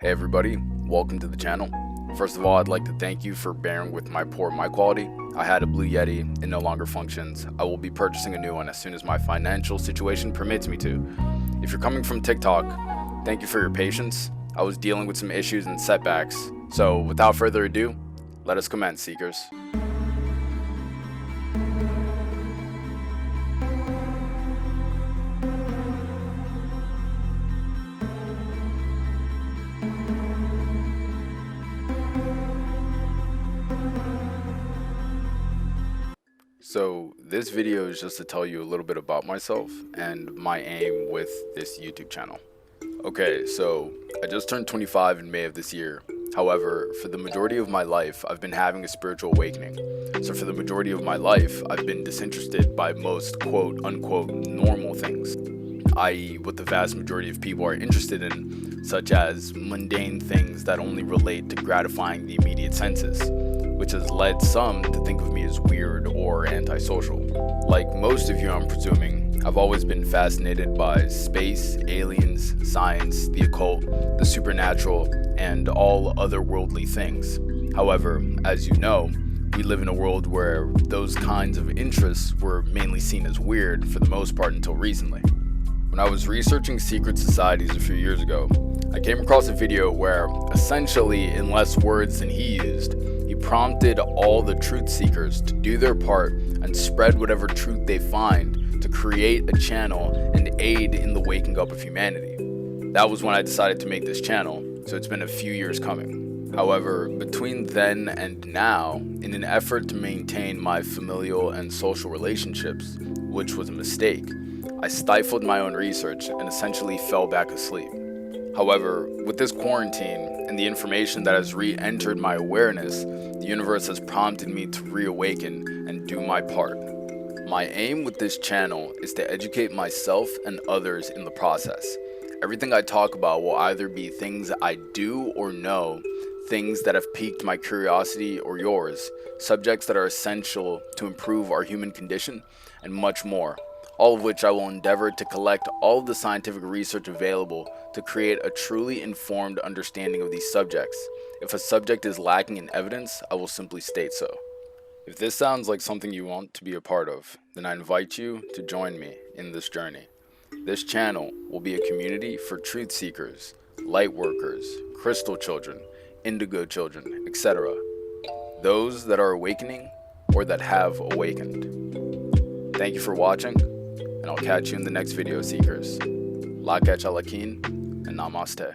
Hey everybody, welcome to the channel. First of all, I'd like to thank you for bearing with my poor mic quality. I had a Blue Yeti, it no longer functions. I will be purchasing a new one as soon as my financial situation permits me to. If you're coming from TikTok, thank you for your patience. I was dealing with some issues and setbacks. So without further ado, let us commence, seekers. So this video is just to tell you a little bit about myself and my aim with this YouTube channel. Okay, so I just turned 25 in May of this year. However, for the majority of my life, I've been having a spiritual awakening. So for the majority of my life, I've been disinterested by most quote unquote normal things, i.e. what the vast majority of people are interested in, such as mundane things that only relate to gratifying the immediate senses, which has led some to think of me as weird or antisocial. Like most of you, I'm presuming, I've always been fascinated by space, aliens, science, the occult, the supernatural, and all otherworldly things. However, as you know, we live in a world where those kinds of interests were mainly seen as weird for the most part until recently. When I was researching secret societies a few years ago, I came across a video where, essentially in less words than he used, he prompted all the truth seekers to do their part and spread whatever truth they find to create a channel and aid in the waking up of humanity. That was when I decided to make this channel, so it's been a few years coming. However, between then and now, in an effort to maintain my familial and social relationships, which was a mistake, I stifled my own research and essentially fell back asleep. However, with this quarantine and the information that has re-entered my awareness, the universe has prompted me to reawaken and do my part. My aim with this channel is to educate myself and others in the process. Everything I talk about will either be things I do or know, things that have piqued my curiosity or yours, subjects that are essential to improve our human condition, and much more. All of which I will endeavor to collect all of the scientific research available to create a truly informed understanding of these subjects. If a subject is lacking in evidence, I will simply state so. If this sounds like something you want to be a part of, then I invite you to join me in this journey. This channel will be a community for truth seekers, light workers, crystal children, indigo children, etc. Those that are awakening or that have awakened. Thank you for watching, and I'll catch you in the next video, seekers. Lak'ech and Namaste.